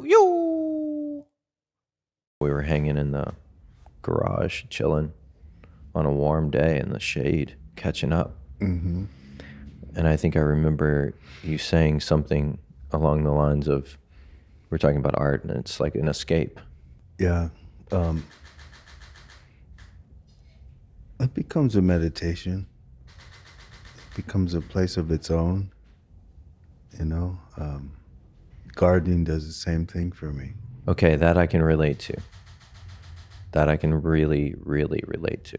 Yeww. We were hanging in the garage, chilling on a warm day in the shade, catching up. Mm-hmm. And I think I remember you saying something along the lines of, we're talking about art and it's like an escape. Yeah. It becomes a meditation. It becomes a place of its own. You know, gardening does the same thing for me. Okay, that I can relate to. That I can really, really relate to.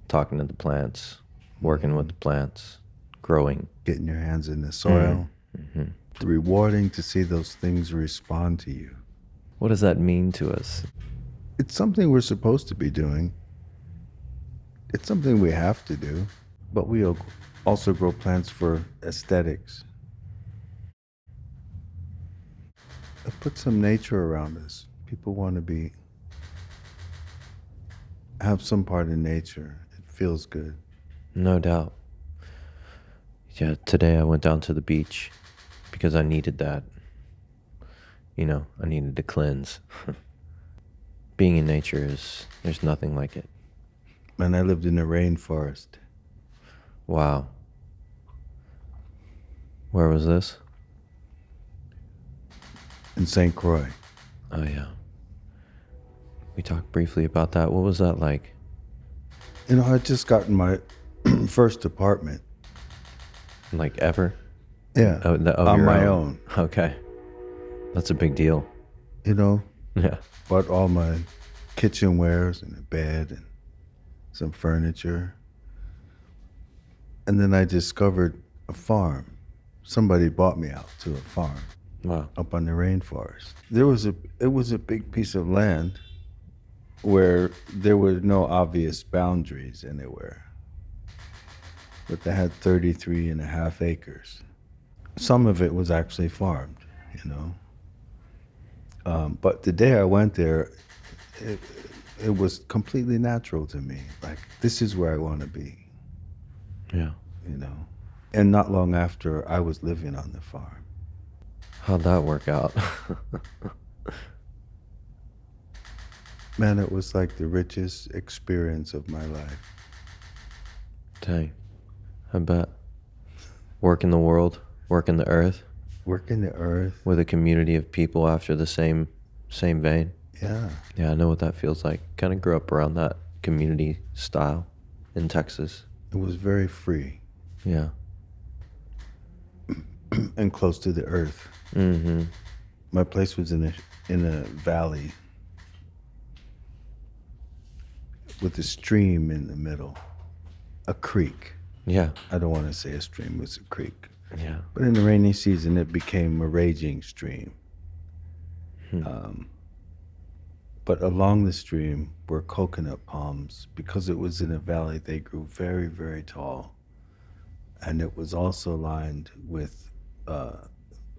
Talking to the plants, working with the plants, growing. Getting your hands in the soil. Mm-hmm. Rewarding to see those things respond to you. What does that mean to us? It's something we're supposed to be doing. It's something we have to do. But we also grow plants for aesthetics. Put some nature around us. People want to have some part in nature. It feels good. No doubt. Yeah, today I went down to the beach because I needed that. You know, I needed to cleanse. Being in nature there's nothing like it. And I lived in a rainforest. Wow. Where was this? In St. Croix. Oh, yeah. We talked briefly about that. What was that like? You know, I just gotten my first apartment. Like ever? Yeah. On my own. Okay. That's a big deal. You know? Yeah. Bought all my kitchenwares and a bed and some furniture. And then I discovered a farm. Somebody bought me out to a farm. Wow. Up on the rainforest. It was a big piece of land where there were no obvious boundaries anywhere. But they had 33 and a half acres. Some of it was actually farmed, you know. But the day I went there, it was completely natural to me. Like, this is where I want to be. Yeah. You know. And not long after, I was living on the farm. How'd that work out? Man, it was like the richest experience of my life. Dang. I bet. Working the world, working the earth. Working the earth. With a community of people after the same vein. Yeah. Yeah, I know what that feels like. Kind of grew up around that community style in Texas. It was very free. Yeah. And close to the earth. Mm-hmm. My place was in a valley with a stream in the middle, a creek. Yeah. I don't want to say a stream, it was a creek. Yeah. But in the rainy season, it became a raging stream. But along the stream were coconut palms. Because it was in a valley, they grew very, very tall. And it was also lined with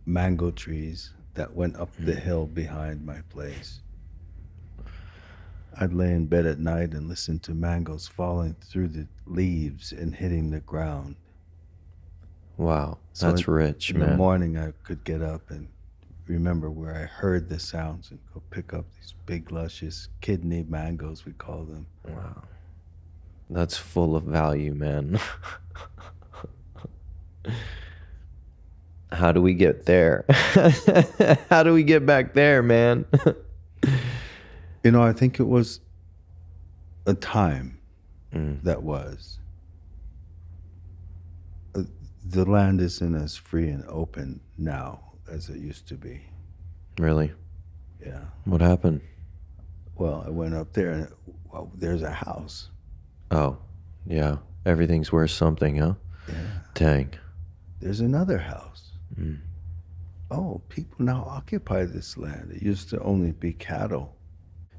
mango trees that went up the hill behind my place. I'd lay in bed at night and listen to mangoes falling through the leaves and hitting the ground. Wow, that's rich, man. In the morning, I could get up and remember where I heard the sounds and go pick up these big, luscious kidney mangoes, we call them. Wow. That's full of value, man. How do we get there? How do we get back there, man? You know, I think it was a time that was. The land isn't as free and open now as it used to be. Really? Yeah. What happened? Well, I went up there and, well, there's a house. Oh, yeah. Everything's worth something, huh? Yeah. Dang. There's another house. Oh, people now occupy this land. It used to only be cattle.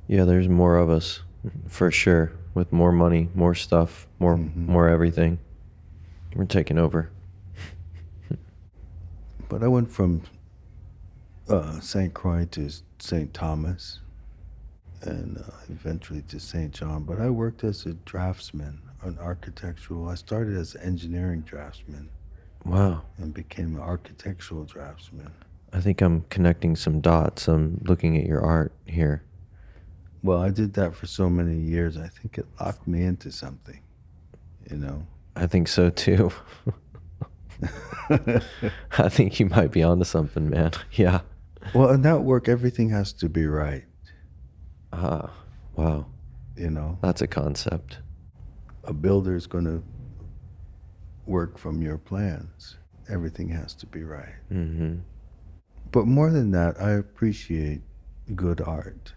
Yeah, there's more of us, for sure. With more money, more stuff, more everything. We're taking over. But I went from St. Croix to St. Thomas and eventually to St. John. But I worked as a draftsman, I started as an engineering draftsman. Wow. And became an architectural draftsman. I think I'm connecting some dots. I'm looking at your art here. Well, I did that for so many years. I think it locked me into something, you know. I think so too. I think you might be onto something, man. Yeah. Well, in that work, everything has to be right, Ah, wow. you know. That's a concept. A builder is going to work from your plans. Everything has to be right. Mm-hmm. But more than that, I appreciate good art.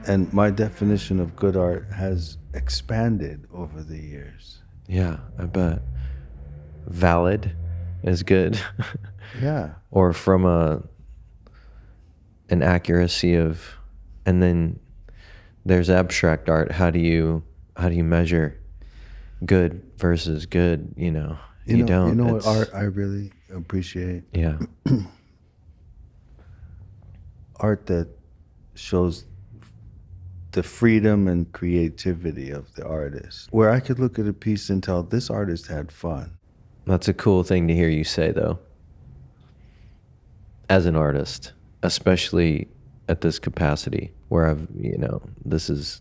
And my definition of good art has expanded over the years. Yeah, I bet. Valid is good. Yeah. Or from an accuracy of, and then there's abstract art. How do you measure good versus good? You don't. You know what It's, art I really appreciate? yeah. Art that shows the freedom and creativity of the artist. Where I could look at a piece and tell this artist had fun. That's a cool thing to hear you say, though. As an artist, especially at this capacity where this is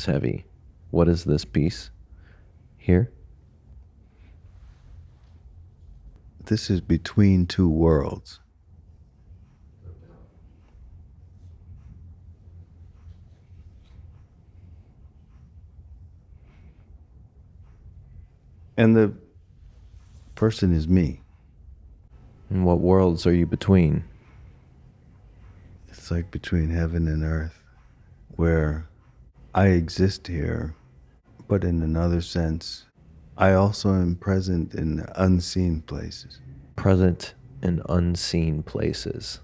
heavy. What is this piece here? This is between two worlds. And the person is me. And what worlds are you between? It's like between heaven and earth, where I exist here, but in another sense, I also am present in unseen places. Present in unseen places.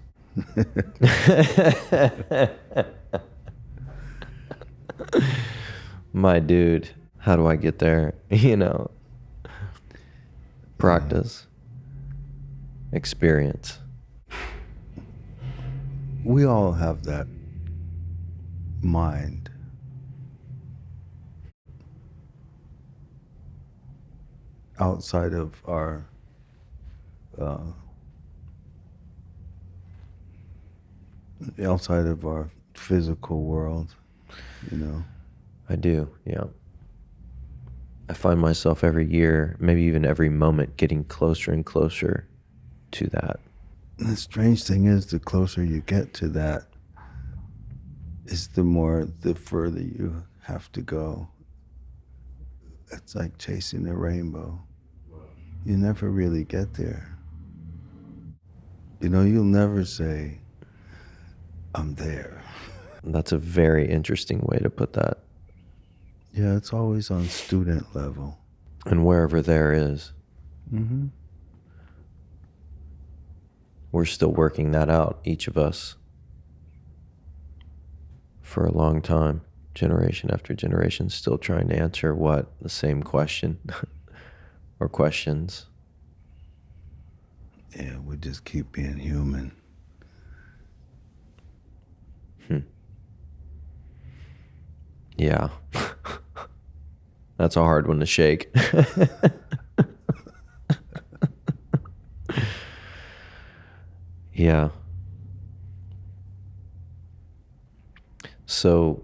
My dude, how do I get there? Practice. Experience. We all have that mind. Outside of our physical world, I do, yeah. I find myself every year, maybe even every moment, getting closer and closer to that. The strange thing is, the closer you get to that, is the further you have to go. It's like chasing a rainbow. You never really get there. You'll never say, I'm there. That's a very interesting way to put that. Yeah, it's always on student level. And wherever there is, Mm-hmm. we're still working that out, each of us, for a long time, generation after generation, still trying to answer what? The same question or questions. Yeah, we just keep being human. Yeah. That's a hard one to shake. Yeah. So,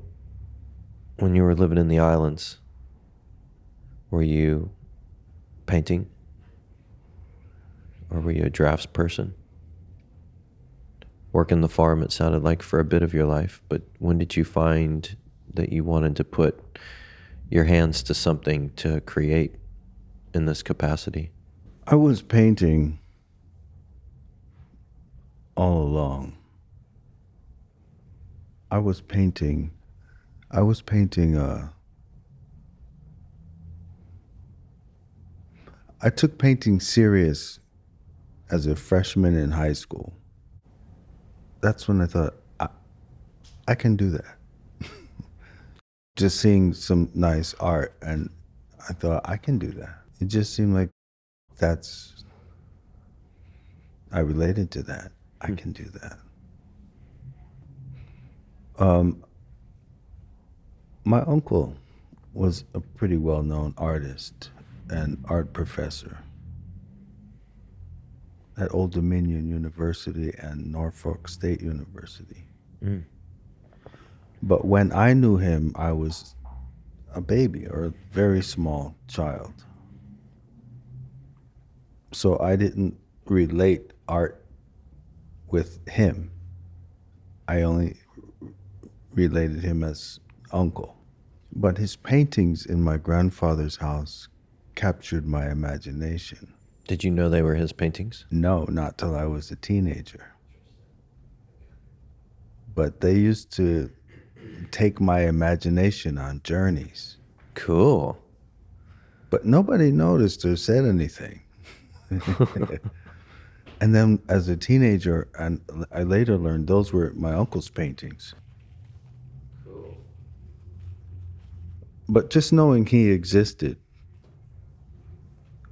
when you were living in the islands, were you painting? Or were you a drafts person? Working the farm, it sounded like, for a bit of your life, but when did you find that you wanted to put your hands to something to create in this capacity? I was painting all along. I was painting I took painting serious as a freshman in high school. That's when I thought, I can do that. Just seeing some nice art, and I thought, I can do that. It just seemed like I related to that. I can do that. My uncle was a pretty well-known artist and art professor. at Old Dominion University and Norfolk State University. Mm. But when I knew him, I was a baby or a very small child. So I didn't relate art with him. I only related him as uncle. But his paintings in my grandfather's house captured my imagination. Did you know they were his paintings? No, not till I was a teenager. But they used to take my imagination on journeys. Cool. But nobody noticed or said anything. And then as a teenager, and I later learned those were my uncle's paintings. Cool. But just knowing he existed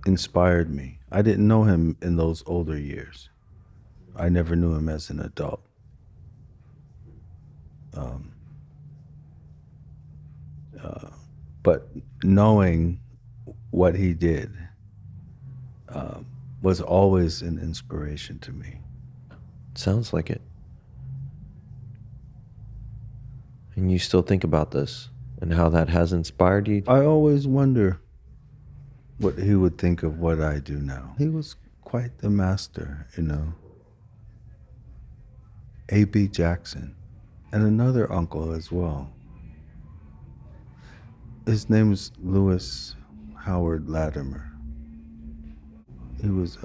inspired me. I didn't know him in those older years. I never knew him as an adult. But knowing what he did was always an inspiration to me. Sounds like it. And you still think about this and how that has inspired you? I always wonder what he would think of what I do now. He was quite the master, you know. A.B. Jackson, and another uncle as well. His name is Lewis Howard Latimer. He was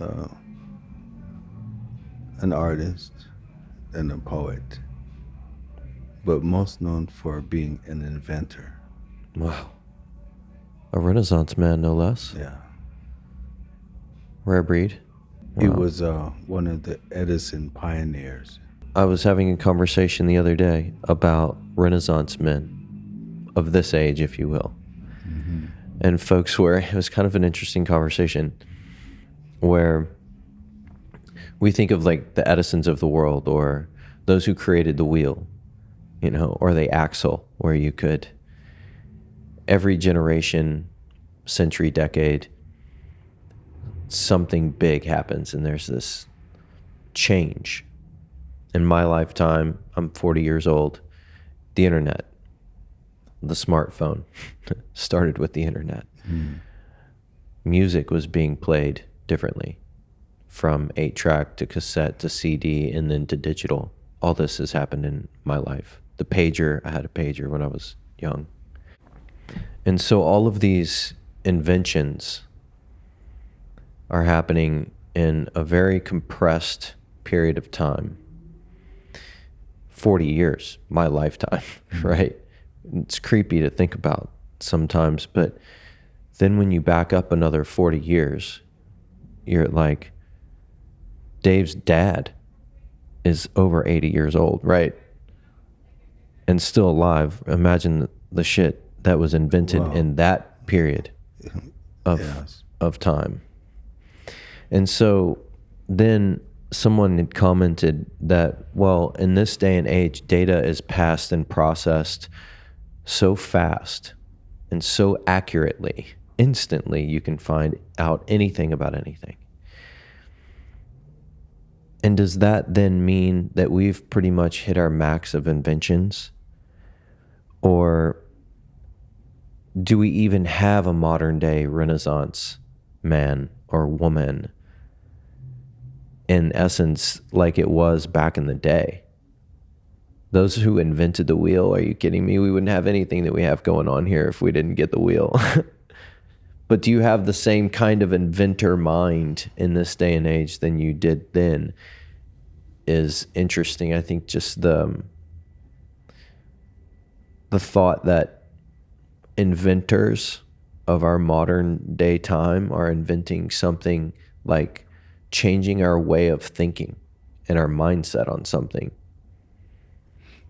an artist and a poet, but most known for being an inventor. Wow. A Renaissance man, no less. Yeah. Rare breed. He Wow. was one of the Edison pioneers. I was having a conversation the other day about Renaissance men of this age, if you will. Mm-hmm. And folks were, it was kind of an interesting conversation where we think of like the Edisons of the world or those who created the wheel, you know, or the axle, where you could, every generation, century, decade, something big happens and there's this change. In my lifetime, I'm 40 years old, the internet, the smartphone started with the internet. Mm. Music was being played differently, from 8-track to cassette to CD and then to digital. All this has happened in my life. The pager, I had a pager when I was young. And so all of these inventions are happening in a very compressed period of time. 40 years, my lifetime, right? It's creepy to think about sometimes, but then when you back up another 40 years, you're like, Dave's dad is over 80 years old, right? And still alive. Imagine the shit that was invented Wow. in that period of Yes. of time. And so then someone had commented that, well, in this day and age, data is passed and processed so fast and so accurately, instantly, you can find out anything about anything. And does that then mean that we've pretty much hit our max of inventions? Or do we even have a modern day Renaissance man or woman in essence like it was back in the day? Those who invented the wheel, are you kidding me? We wouldn't have anything that we have going on here if we didn't get the wheel. But do you have the same kind of inventor mind in this day and age than you did then? Is interesting. I think just the thought that inventors of our modern day time are inventing something like changing our way of thinking and our mindset on something.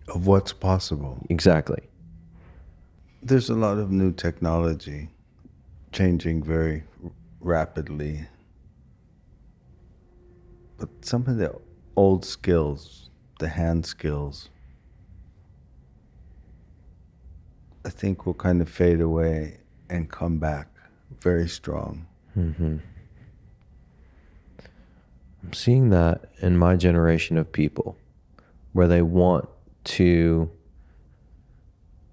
Of what's possible. Exactly. There's a lot of new technology changing very rapidly. But some of the old skills, the hand skills, I think will kind of fade away and come back very strong. Mm-hmm. I'm seeing that in my generation of people where they want to,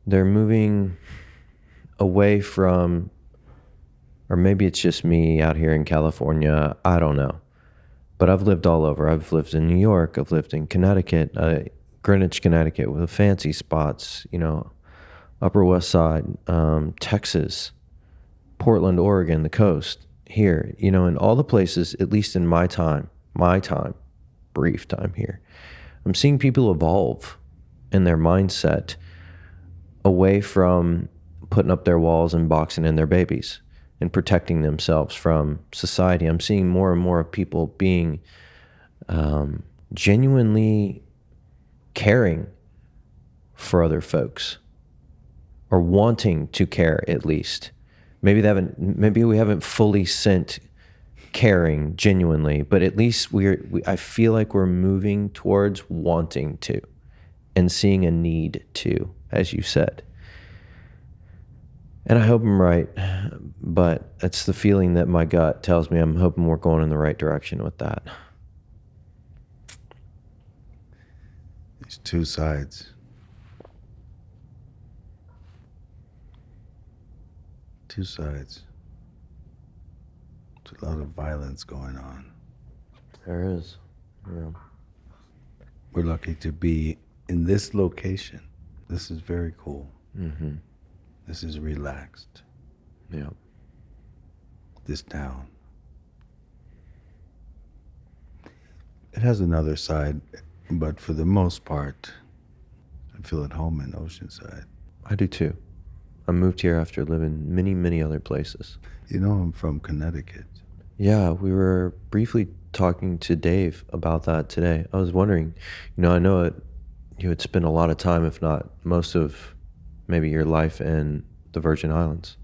they're moving away from, or maybe it's just me out here in California, I don't know. But I've lived all over. I've lived in New York. I've lived in Connecticut, Greenwich, Connecticut, with the fancy spots, Upper West Side, Texas, Portland, Oregon, the coast, here, in all the places, at least in my time, brief time here, I'm seeing people evolve in their mindset away from putting up their walls and boxing in their babies and protecting themselves from society. I'm seeing more and more of people being genuinely caring for other folks, or wanting to care at least. Maybe we haven't fully sent caring genuinely, but at least I feel like we're moving towards wanting to and seeing a need to, as you said. And I hope I'm right, but it's the feeling that my gut tells me. I'm hoping we're going in the right direction with that. There's two sides. Two sides. There's a lot of violence going on. There is. Yeah. We're lucky to be in this location. This is very cool. Mm-hmm. This is relaxed. Yeah. This town. It has another side, but for the most part, I feel at home in Oceanside. I do too. I moved here after living many, many other places. I'm from Connecticut. Yeah, we were briefly talking to Dave about that today. I was wondering, I know you had spent a lot of time, if not most of maybe your life, in the Virgin Islands,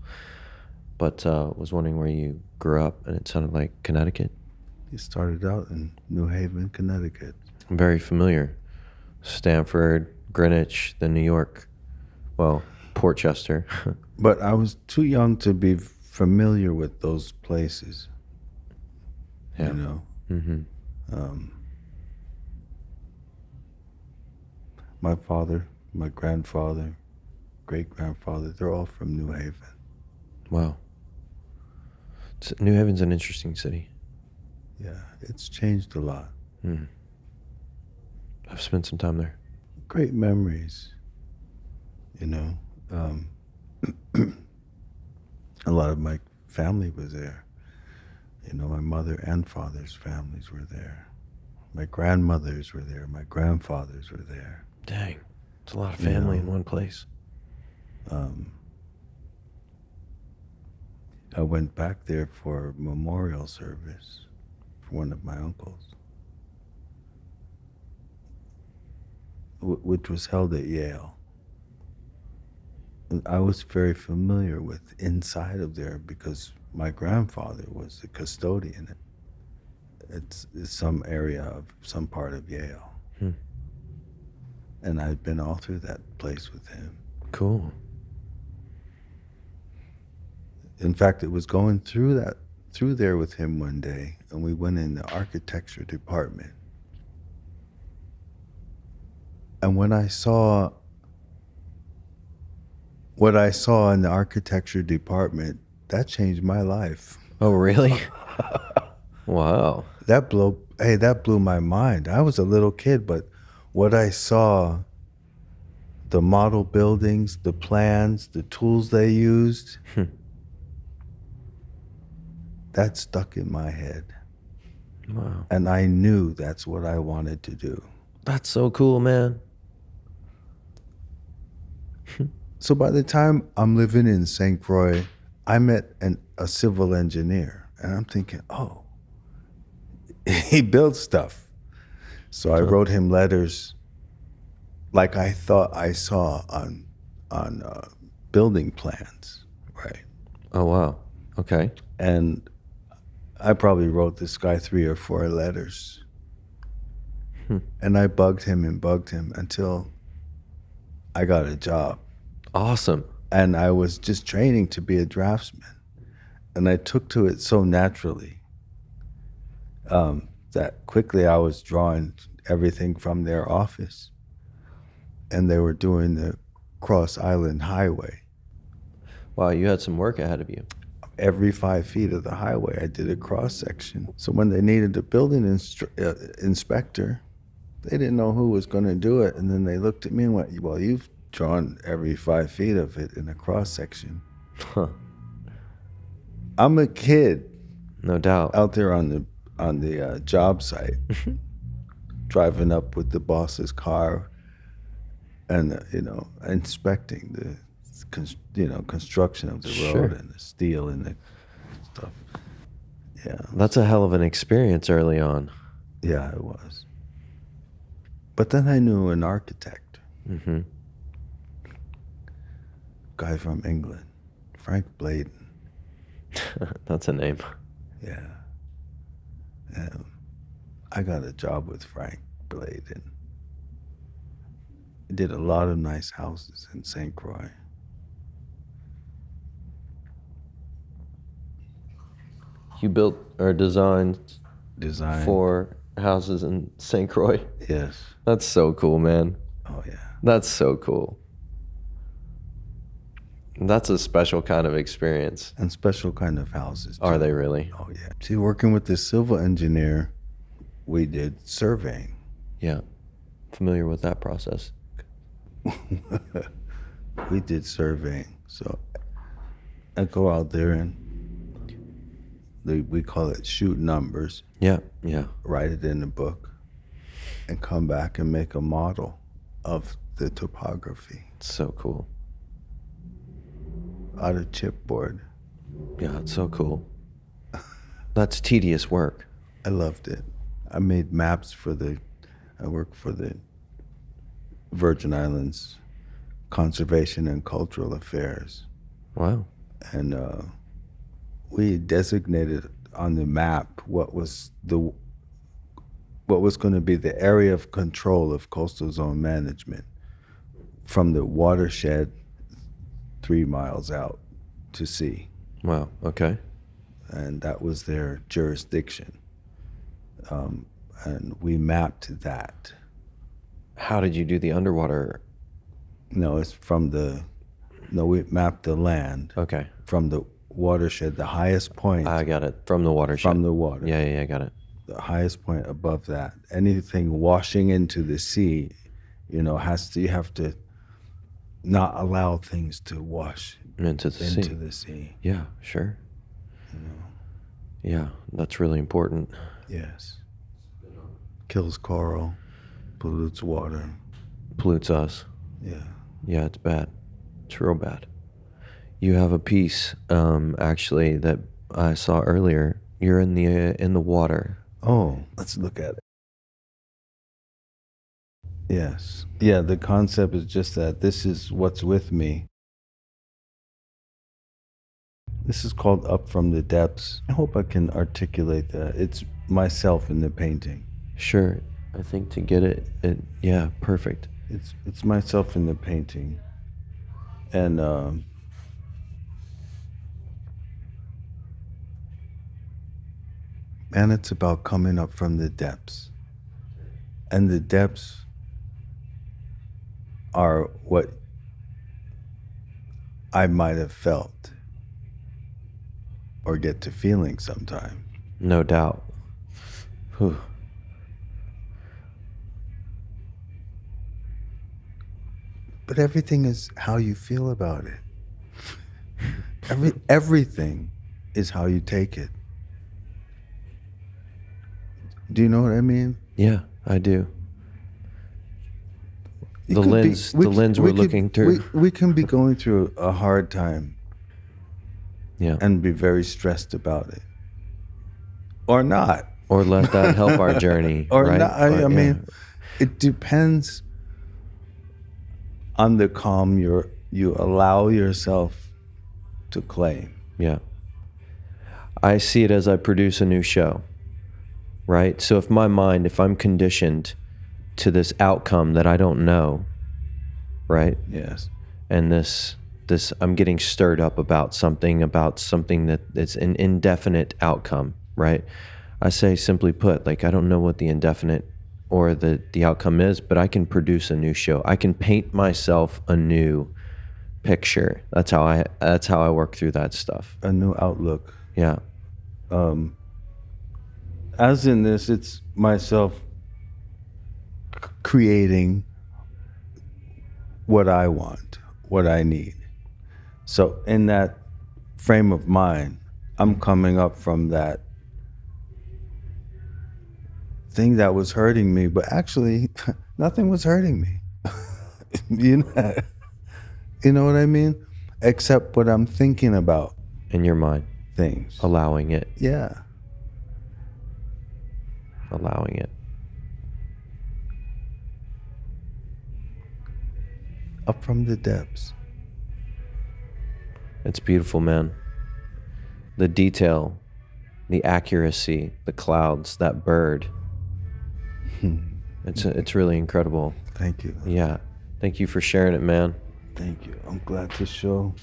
but was wondering where you grew up, and it sounded like Connecticut. He started out in New Haven, Connecticut. I'm very familiar. Stamford, Greenwich, then New York. Well, Portchester. But I was too young to be familiar with those places. Yeah. Mm-hmm. My father, my grandfather, great-grandfather, they're all from New Haven. Wow. New Haven's an interesting city. Yeah, it's changed a lot. Mm. I've spent some time there. Great memories, a lot of my family was there. My mother and father's families were there. My grandmothers were there. My grandfathers were there. Dang, it's a lot of family in one place. I went back there for a memorial service for one of my uncles, which was held at Yale. And I was very familiar with inside of there because my grandfather was the custodian. It's some area of some part of Yale. And I'd been all through that place with him. Cool. In fact, it was going through there with him one day, and we went in the architecture department. And when I saw what I saw in the architecture department, that changed my life. Oh, really? Wow. That blew my mind. I was a little kid, but what I saw, the model buildings, the plans, the tools they used, that stuck in my head. Wow. And I knew that's what I wanted to do. That's so cool, man. So by the time I'm living in St. Croix, I met a civil engineer, and I'm thinking, oh, he builds stuff. So I wrote him letters like I thought I saw on building plans, right? Oh, wow. Okay. And I probably wrote this guy 3 or 4 letters. And I bugged him until I got a job. Awesome. And I was just training to be a draftsman. And I took to it so naturally. that quickly I was drawing everything from their office. And they were doing the Cross Island Highway. Wow, you had some work ahead of you. Every 5 feet of the highway, I did a cross section. So when they needed a building inspector, they didn't know who was going to do it. And then they looked at me and went, well, you've drawn every 5 feet of it in a cross section. Huh. I'm a kid. No doubt. Out there on the job site, driving up with the boss's car, and inspecting the construction of the Sure. road and the steel and the stuff. Yeah, That's a hell of an experience early on. yeah, it was. But then I knew an architect, guy from England, Frank Bladen. That's a name. Yeah. I got a job with Frank Bladen. He did a lot of nice houses in St. Croix. You built or designed Design. 4 houses in St. Croix. Yes. That's so cool, man. Oh, yeah. That's so cool. That's a special kind of experience. And special kind of houses, too. Are they really? Oh, yeah. See, working with the civil engineer, we did surveying. Yeah. Familiar with that process. We did surveying. So I go out there and we call it shoot numbers, Yeah, yeah. write it in the book, and come back and make a model of the topography It's so cool. out of chipboard. Yeah, it's so cool. That's tedious work. I loved it. I made maps I worked for the Virgin Islands Conservation and Cultural Affairs. Wow. And we designated on the map what was going to be the area of control of coastal zone management from the watershed 3 miles out to sea. Wow. Okay. And that was their jurisdiction. And we mapped that. How did you do the underwater? No, we mapped the land Okay. from the watershed, the highest point I got it. From the watershed. from the water. Yeah, I got it. The highest point above that. Anything washing into the sea, you have to not allow things to wash Into the sea. into the sea. Yeah, sure. Yeah, that's really important. Yes. Kills coral, pollutes water. Pollutes us. Yeah. Yeah, it's bad. It's real bad. You have a piece, actually, that I saw earlier. You're in the water. Oh, let's look at it. Yes. Yeah, the concept is just that this is what's with me. This is called Up from the Depths. I hope I can articulate that. It's myself in the painting. Sure. I think to get it, yeah, perfect. It's myself in the painting. And it's about coming up from the depths. And the depths are what I might have felt or get to feeling sometime. No doubt. Whew. But everything is how you feel about it. Everything is how you take it. Do you know what I mean? Yeah, I do. The lens we're looking through. We can be going through a hard time. Yeah. And be very stressed about it. Or not. Or let that help our journey. Or right? not. I mean, it depends on the calm you allow yourself to claim. Yeah. I see it as I produce a new show, right? So if I'm conditioned to this outcome that I don't know, right? Yes. And this I'm getting stirred up about something that it's an indefinite outcome, right? I say, simply put, like, I don't know what the indefinite or the outcome is, but I can produce a new show. I can paint myself a new picture. That's how I work through that stuff. A new outlook. Yeah. As in this, it's myself creating what I want, what I need. So in that frame of mind, I'm coming up from that thing that was hurting me, but actually nothing was hurting me. you know, you know what I mean? Except what I'm thinking about In your mind, things. allowing it. Yeah. Allowing it. Up from the depths. It's beautiful, man. The detail, the accuracy, the clouds, that bird. It's really incredible. Thank you. Yeah. Thank you for sharing it, man. Thank you. I'm glad to show.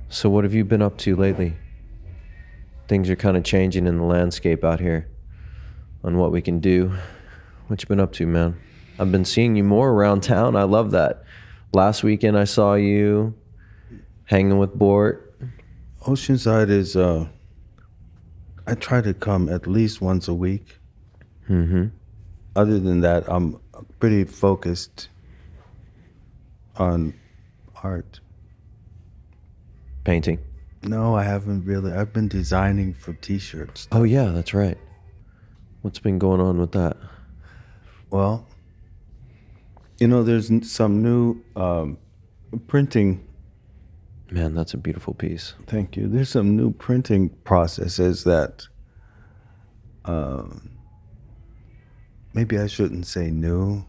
So what have you been up to lately? Things are kind of changing in the landscape out here on what we can do. What you been up to, man? I've been seeing you more around town. I love that. Last weekend I saw you hanging with Bort. Oceanside is, I try to come at least once a week. Mm-hmm. Other than that, I'm pretty focused on art. Painting. No, I haven't really. I've been designing for t-shirts. Oh, yeah, that's right. What's been going on with that? Well, you know, there's some new printing. Man, that's a beautiful piece. Thank you. There's some new printing processes that maybe I shouldn't say new,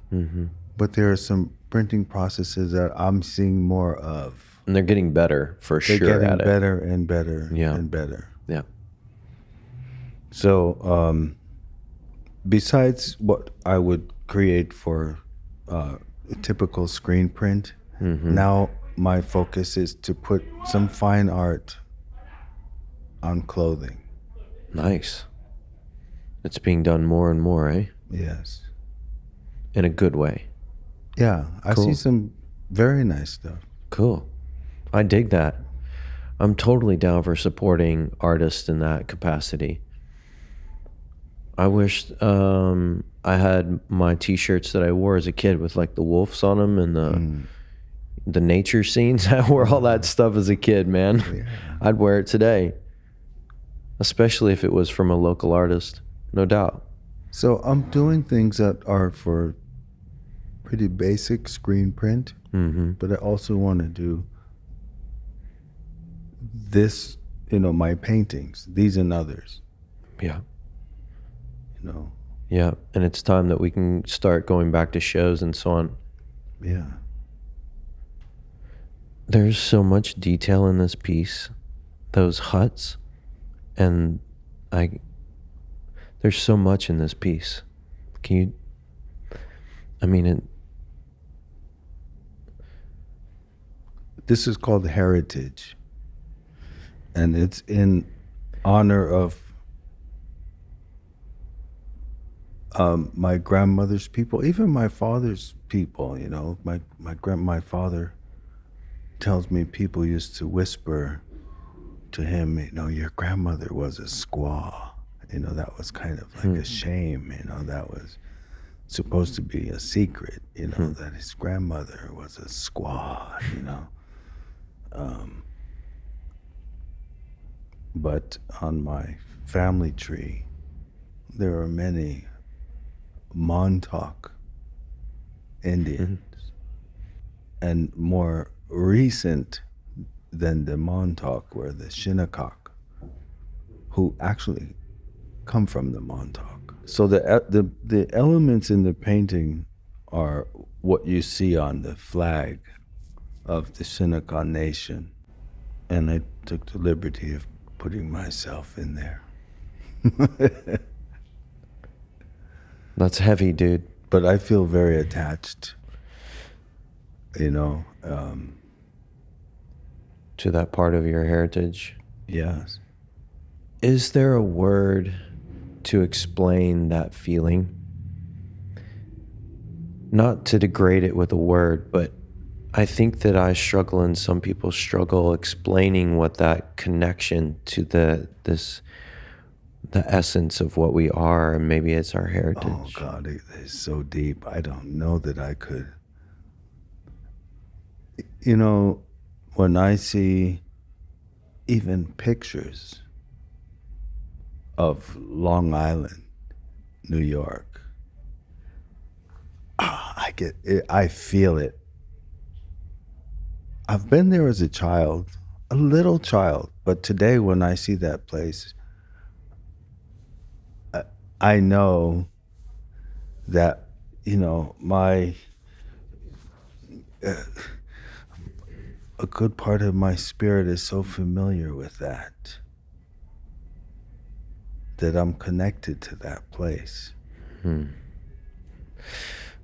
but there are some printing processes that I'm seeing more of. And they're getting better for They're sure getting at it. better and better Yeah. and better. Yeah. So besides what I would create for a typical screen print, now my focus is to put some fine art on clothing. Nice. It's being done more and more, eh? Yes. In a good way. Yeah, I Cool. see some very nice stuff. Cool. I dig that. I'm totally down for supporting artists in that capacity. I wish I had my t-shirts that I wore as a kid with like the wolves on them and the nature scenes. I wore all that stuff as a kid, man. Yeah. I'd wear it today, especially if it was from a local artist, no doubt. So I'm doing things that are for pretty basic screen print, but I also want to do this, you know, my paintings, these and others, Yeah. you know. Yeah. And it's time that we can start going back to shows and so on. Yeah. There's so much detail in this piece, those huts, and there's so much in this piece. This is called Heritage, and it's in honor of my grandmother's people, even my father's people. You know, my father tells me people used to whisper to him, you know, your grandmother was a squaw. You know, that was kind of like a shame. You know, that was supposed to be a secret. You know, that his grandmother was a squaw. You know. But on my family tree, there are many Montauk Indians, and more recent than the Montauk were the Shinnecock, who actually come from the Montauk. So the elements in the painting are what you see on the flag of the Shinnecock Nation, and I took the liberty of putting myself in there. That's heavy, dude. But I feel very attached, you know. To that part of your heritage. Yes. Is there a word to explain that feeling? Not to degrade it with a word, but I think that I struggle and some people struggle explaining what that connection to the essence of what we are, and maybe it's our heritage. Oh God, it is so deep. I don't know that I could. You know, when I see even pictures of Long Island, New York, I get it, I feel it. I've been there as a child, a little child, but today when I see that place, I know that, you know, a good part of my spirit is so familiar with that I'm connected to that place.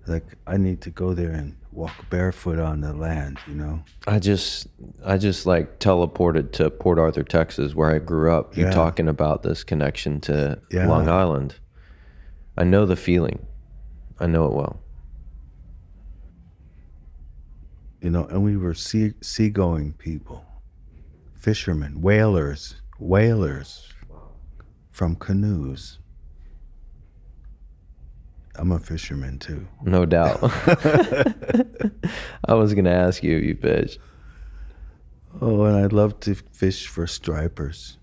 Like I need to go there and walk barefoot on the land, you know? I just like teleported to Port Arthur, Texas, where I grew up. You Yeah. talking about this connection to Yeah. Long Island. I know the feeling. I know it well. You know, and we were seagoing people, fishermen, whalers from canoes. I'm a fisherman too. No doubt. I was going to ask you if you fish. Oh, and I love to fish for stripers.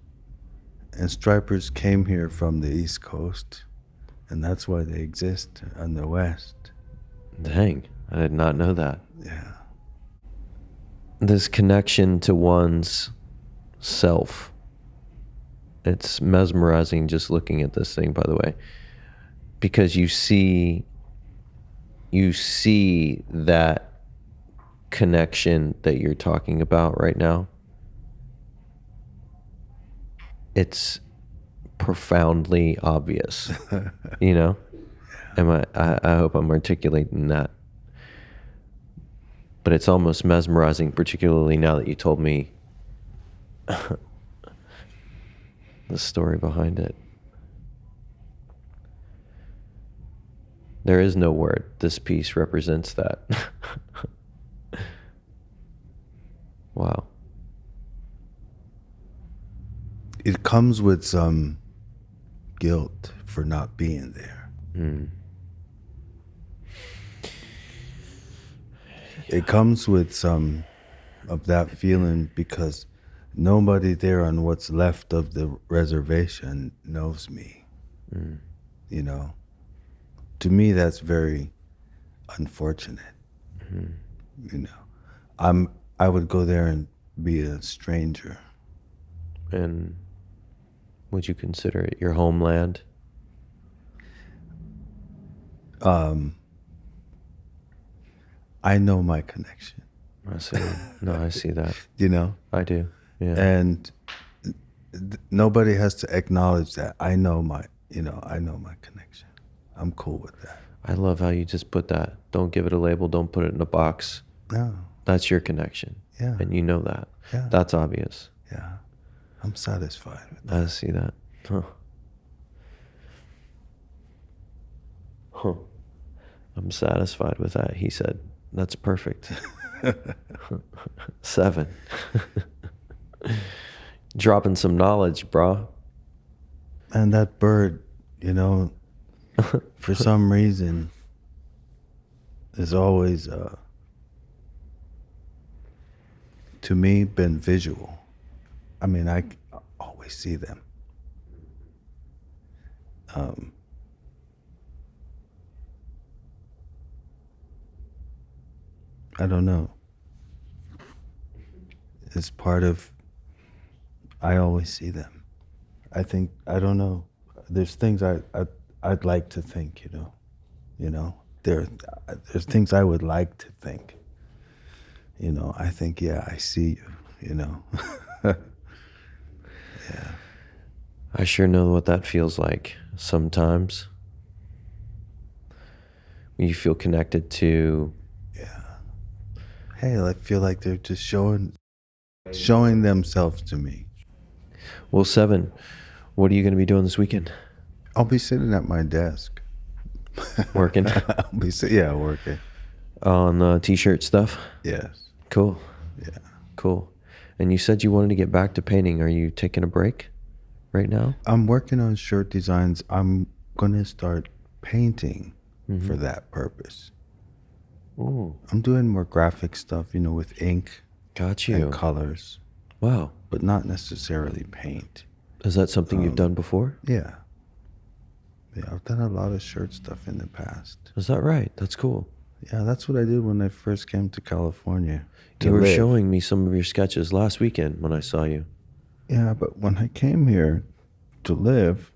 And stripers came here from the East Coast, and that's why they exist on the West. Dang, I did not know that. Yeah. This connection to one's self. It's mesmerizing just looking at this thing, by the way, because you see that connection that you're talking about right now. It's profoundly obvious, you know? I hope I'm articulating that. But it's almost mesmerizing, particularly now that you told me the story behind it. There is no word. This piece represents that. Wow. It comes with some guilt for not being there. It comes with some of that feeling because nobody there on what's left of the reservation knows me. You know, to me that's very unfortunate. You know, I would go there and be a stranger. And would you consider it your homeland? I know my connection. I see. No, I see that. You know? I do. Yeah. And nobody has to acknowledge that. I know my connection. I'm cool with that. I love how you just put that. Don't give it a label. Don't put it in a box. No. That's your connection. Yeah. And you know that. Yeah. That's obvious. Yeah. I'm satisfied with that. I see that. Huh. I'm satisfied with that, he said. That's perfect. 7. Dropping some knowledge, bro. And that bird, you know, for some reason, is always, to me, been visual. I mean, I always see them. I don't know. It's part of, I always see them. I think, I don't know. There's things I'd like to think, you know, there's things I would like to think, you know, I think, yeah, I see you know. Yeah. I sure know what that feels like sometimes. When you feel connected to... Yeah. Hey, I feel like they're just showing themselves to me. Well, 7, What are you going to be doing this weekend? I'll be sitting at my desk. Working Yeah, working. on t-shirt stuff? Yes. Cool. Yeah. Cool. And you said you wanted to get back to painting. Are you taking a break right now? I'm working on shirt designs. I'm going to start painting for that purpose. Ooh. I'm doing more graphic stuff, with ink Got you. and colors, Wow. but not necessarily paint. Is that something you've done before? Yeah. Yeah, I've done a lot of shirt stuff in the past. Is that right? That's cool. Yeah, that's what I did when I first came to California. You were showing me some of your sketches last weekend when I saw you. Yeah, but when I came here to live,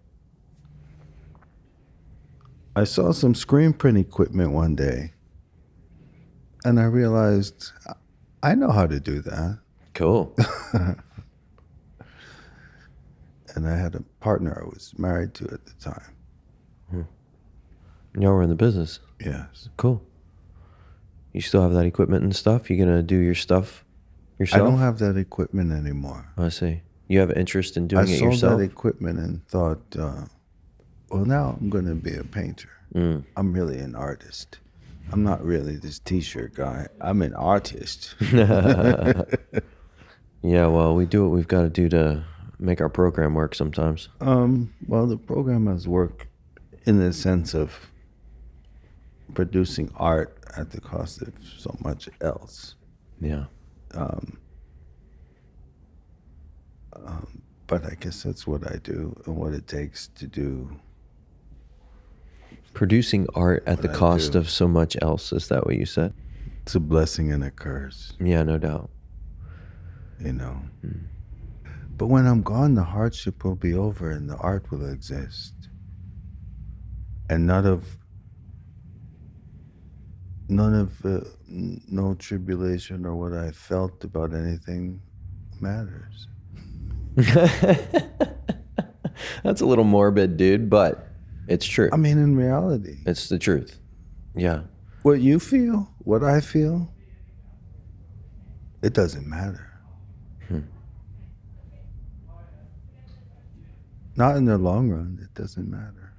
I saw some screen print equipment one day, and I realized I know how to do that. Cool. And I had a partner I was married to at the time. Y'all were in the business. Yes. Cool. You still have that equipment and stuff? You gonna do your stuff I yourself? don't have that equipment anymore. I see. You have interest in doing I it sold yourself? that equipment and thought, well, now I'm going to be a painter. I'm really an artist. I'm not really this t-shirt guy. I'm an artist. Yeah, well, we do what we've got to do to make our program work sometimes. Well, the program has worked in the sense of producing art at the cost of so much else. Yeah. But I guess that's what I do and what it takes to do. Producing art at the What I cost do. of so much else. Is that what you said? It's a blessing and a curse, Yeah, no doubt. But when I'm gone, the hardship will be over and the art will exist. And no tribulation or what I felt about anything matters. That's a little morbid, dude, but it's true. I mean, in reality, It's the truth. Yeah. what you feel, what I feel, it doesn't matter. Not in the long run, it doesn't matter.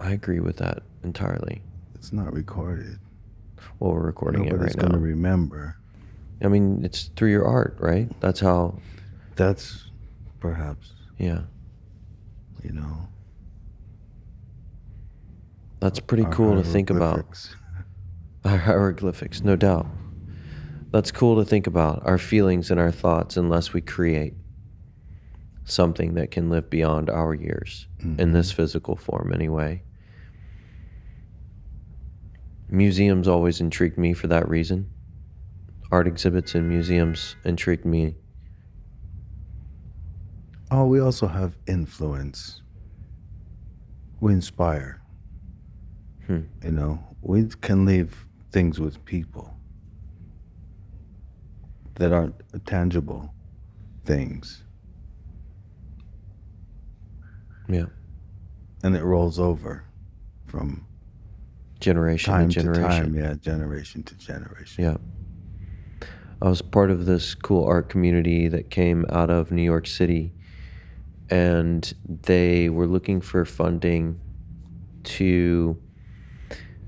I agree with that entirely. It's not recorded. Well, we're recording it Nobody's right going to now. remember. I mean, it's through your art, right? That's how, That's perhaps, yeah. our That's pretty cool to think about. hieroglyphics. Our hieroglyphics, no doubt. That's cool to think about, our feelings and our thoughts, unless we create something that can live beyond our years, in this physical form anyway. Museums always intrigued me for that reason. Art exhibits in museums intrigued me. Oh, we also have influence. We inspire. We can leave things with people that aren't tangible things. Yeah. And it rolls over from Generation time to to generation. time. Yeah, generation to generation. Yeah. I was part of this cool art community that came out of New York City, and they were looking for funding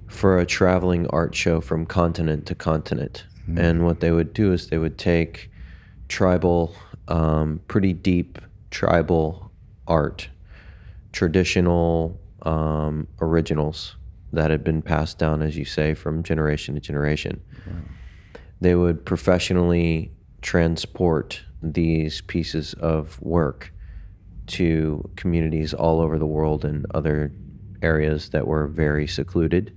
for a traveling art show from continent to continent. And what they would do is they would take tribal, pretty deep tribal art, traditional originals that had been passed down, as you say, from generation to generation. They would professionally transport these pieces of work to communities all over the world and other areas that were very secluded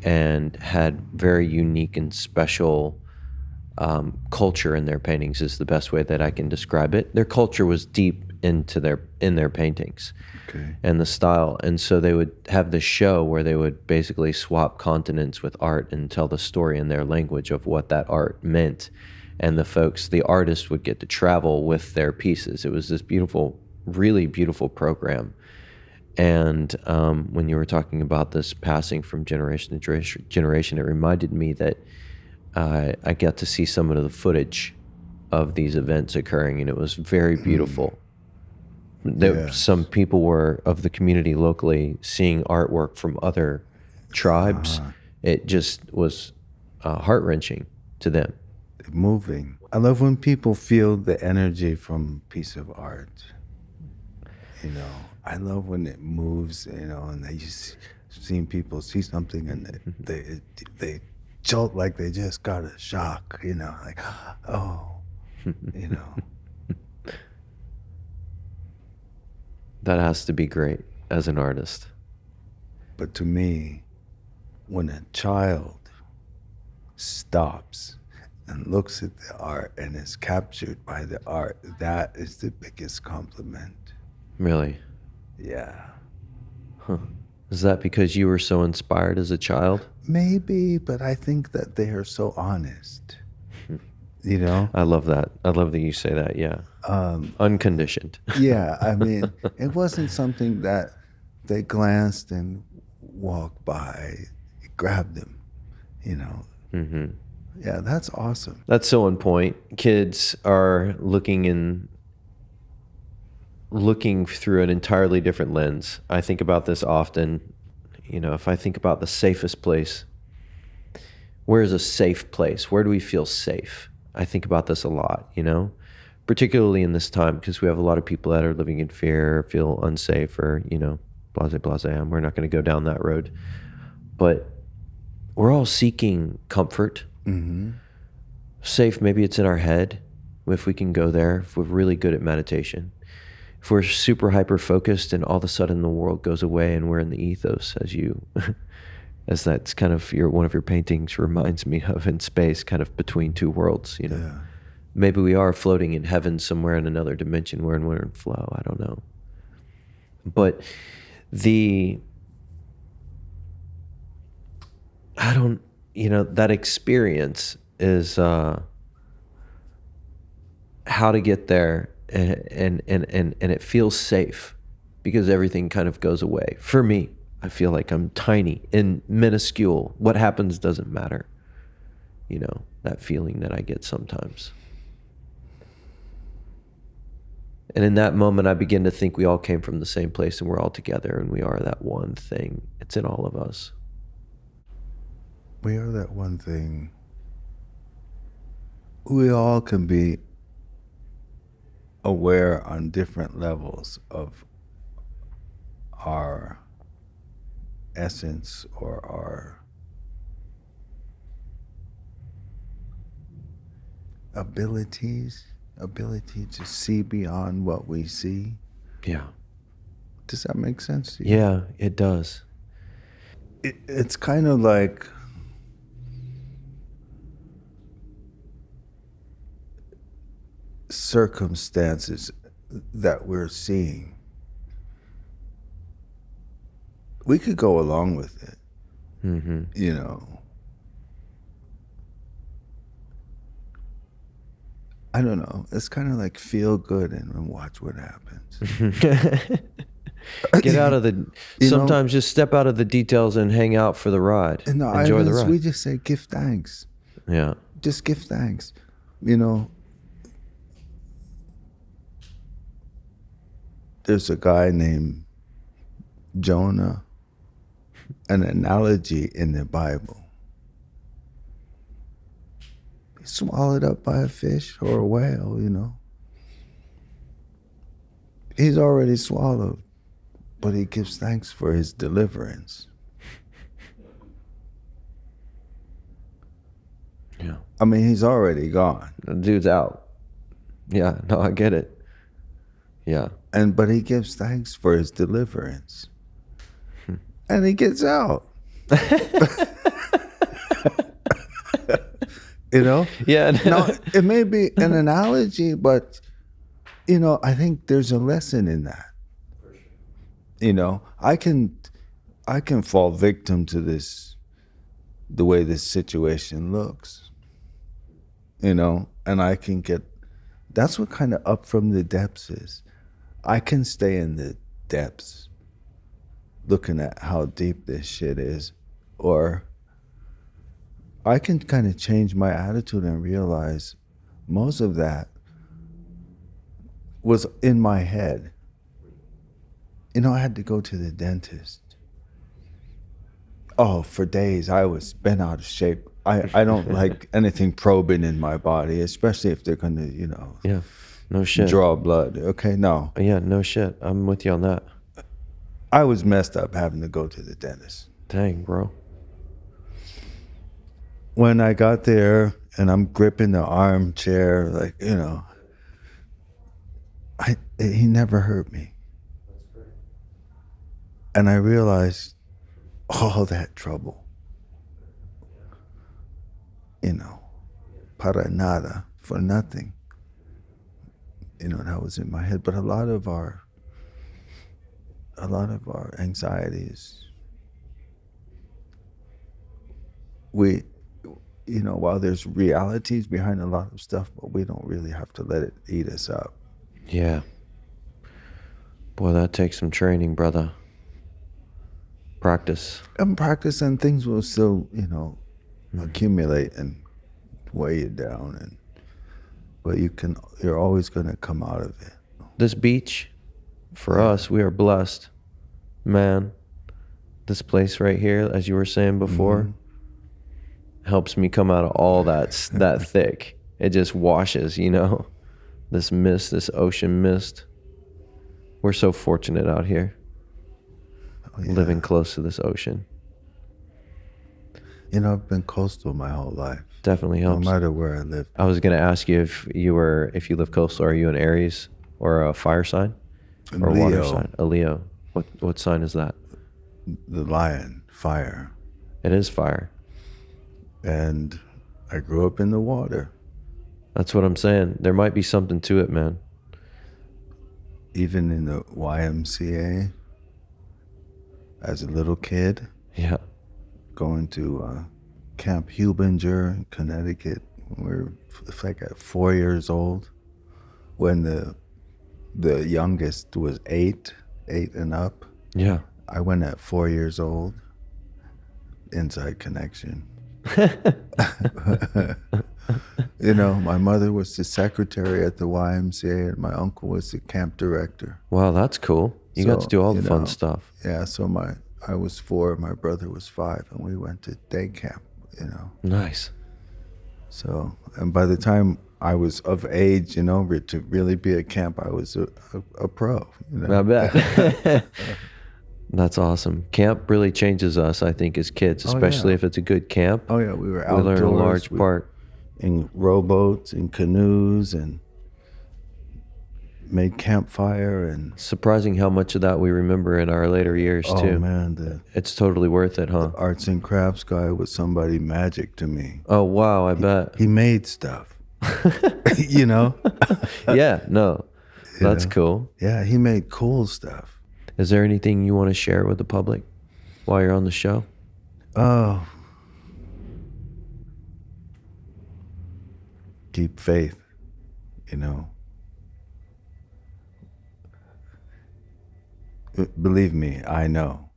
and had very unique and special culture in their paintings, is the best way that I can describe it. Their culture was deep in their paintings. Okay. And the style. And so they would have this show where they would basically swap continents with art and tell the story in their language of what that art meant. And the artists would get to travel with their pieces. It was this beautiful, really beautiful program. And when you were talking about this passing from generation to generation, it reminded me that I got to see some of the footage of these events occurring, and it was very beautiful. Some people were of the community locally seeing artwork from other tribes. It just was heart-wrenching to them. Moving. I love when people feel the energy from a piece of art. I love when it moves, and you seen people see something and they jolt like they just got a shock, like, oh, That has to be great as an artist. But to me, when a child stops and looks at the art and is captured by the art, that is the biggest compliment. Really? Yeah. Huh. Is that because you were so inspired as a child? Maybe, but I think that they are so honest. I love that. I love that you say that, yeah. Unconditioned. Yeah, I mean, it wasn't something that they glanced and walked by, grabbed them, Mm-hmm. Yeah, that's awesome. That's so on point. Kids are looking through an entirely different lens. I think about this often. If I think about the safest place, where is a safe place? Where do we feel safe? I think about this a lot, particularly in this time, because we have a lot of people that are living in fear, feel unsafe, or, blase. We're not going to go down that road. But we're all seeking comfort. Mm-hmm. Safe, maybe it's in our head, if we can go there, if we're really good at meditation. If we're super hyper focused and all of a sudden the world goes away and we're in the ethos, as that's kind of one of your paintings reminds me of, in space, kind of between two worlds, Yeah. Maybe we are floating in heaven somewhere in another dimension where we're in flow. I don't know. But that experience is how to get there, and it feels safe because everything kind of goes away. For me, I feel like I'm tiny and minuscule. What happens doesn't matter. That feeling that I get sometimes. And in that moment, I begin to think we all came from the same place and we're all together and we are that one thing. It's in all of us. We are that one thing. We all can be aware on different levels of our essence or our ability to see beyond what we see. Yeah. Does that make sense to you? Yeah, it does. It's kind of like circumstances that we're seeing. We could go along with it. Mm-hmm. I don't know. It's kind of like feel good and watch what happens. Get out of the. Sometimes just step out of the details and hang out for the ride. In the Enjoy the islands, ride. we just say give thanks. Yeah. Just give thanks. There's a guy named Jonah, an analogy in the Bible. He's swallowed up by a fish or a whale, He's already swallowed, but he gives thanks for his deliverance. Yeah. I mean, he's already gone. The dude's out. Yeah, no, I get it. Yeah. But he gives thanks for his deliverance. And he gets out. Yeah. Now, it may be an analogy, but, I think there's a lesson in that. I can fall victim to the way this situation looks, and I can that's what kind of up from the depths is. I can stay in the depths looking at how deep this shit is, or I can kind of change my attitude and realize most of that was in my head. I had to go to the dentist. Oh, for days I was bent out of shape. I don't like anything probing in my body, especially if they're going to, Yeah. No shit. draw blood. Okay, no. Yeah, no shit. I'm with you on that. I was messed up having to go to the dentist. Dang, bro. When I got there and I'm gripping the armchair, like, he never hurt me. And I realized all that trouble, para nada, for nothing. That was in my head. But a lot of our anxieties, while there's realities behind a lot of stuff, but we don't really have to let it eat us up. Yeah. Boy, that takes some training, brother. Practice. And practice, and things will still, accumulate and weigh you down, but you're always going to come out of it. This beach, for us, we are blessed. Man, this place right here, as you were saying before, helps me come out of all that thick. It just washes, this mist, this ocean mist. We're so fortunate out here, living close to this ocean. I've been coastal my whole life. Definitely helps. No matter where I live. I was going to ask you if you live coastal, are you an Aries or a fire sign or a water sign? A Leo. What sign is that? The lion, fire. It is fire. And I grew up in the water. That's what I'm saying. There might be something to it, man. Even in the YMCA, as a little kid. Yeah. Going to Camp Hubinger in Connecticut when we were like at 4 years old. When the youngest was 8 and up. Yeah. I went at 4 years old. Inside connection. My mother was the secretary at the YMCA and my uncle was the camp director. Wow, that's cool. You got to do all the fun stuff. Yeah, so I was 4, my brother was 5, and we went to day camp, Nice. So, and by the time I was of age, to really be at camp, I was a pro. I bet. That's awesome. Camp really changes us, I think, as kids, especially if it's a good camp. Oh, yeah, we were outdoors. We learn a large part. In rowboats, in canoes, and made campfire. And surprising how much of that we remember in our later years, too. Oh, man. It's totally worth it, huh? The arts and crafts guy was somebody magic to me. Oh, wow, I bet. He made stuff. Yeah, no. That's cool. Yeah, he made cool stuff. Is there anything you want to share with the public while you're on the show? Oh. Keep faith, Believe me, I know.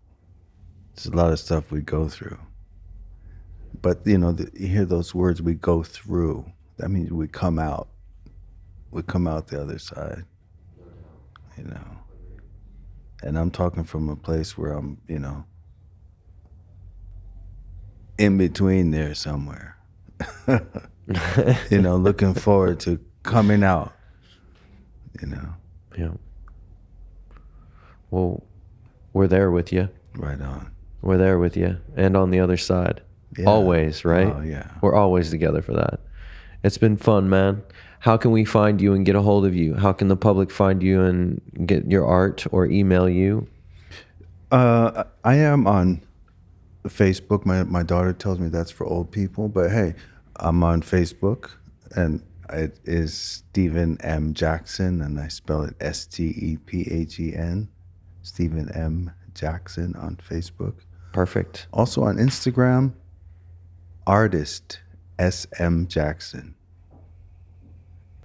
There's a lot of stuff we go through. But, you hear those words, we go through. That means we come out. We come out the other side, And I'm talking from a place where I'm, in between there somewhere. Looking forward to coming out, Yeah. Well, we're there with you. Right on. We're there with you. And on the other side. Yeah. Always, right? Oh, yeah. We're always together for that. It's been fun, man. How can we find you and get a hold of you? How can the public find you and get your art or email you? I am on Facebook. My daughter tells me that's for old people, but hey, I'm on Facebook, and it is Stephen M. Jackson, and I spell it Stephen. Stephen M. Jackson on Facebook. Perfect. Also on Instagram, artist SM Jackson.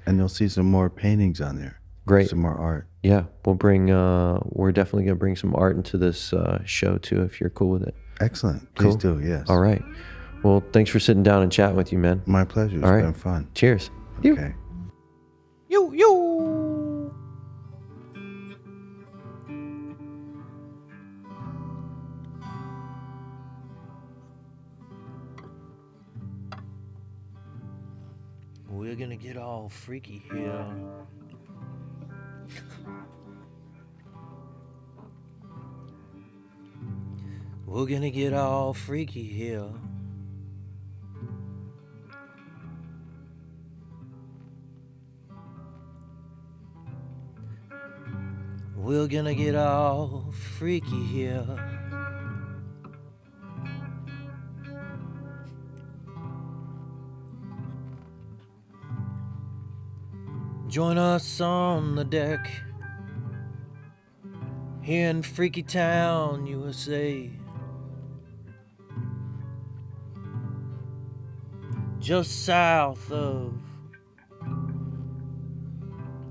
And you'll see some more paintings on there. Great. Some more art. Yeah, we're definitely going to bring some art into this show too, if you're cool with it. Excellent. Please do, yes. All right. Well, thanks for sitting down and chatting with you, man. My pleasure. It's been fun. Cheers. Okay. Yeww. We're gonna get all freaky here. We're gonna get all freaky here. We're gonna get all freaky here. Join us on the deck here in Freaky Town, USA. Just south of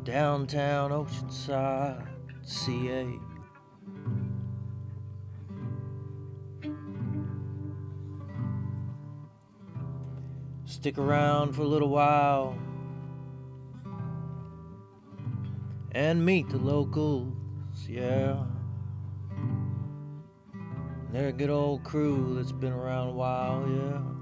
downtown Oceanside, CA. Stick around for a little while and meet the locals, yeah. They're a good old crew that's been around a while, yeah.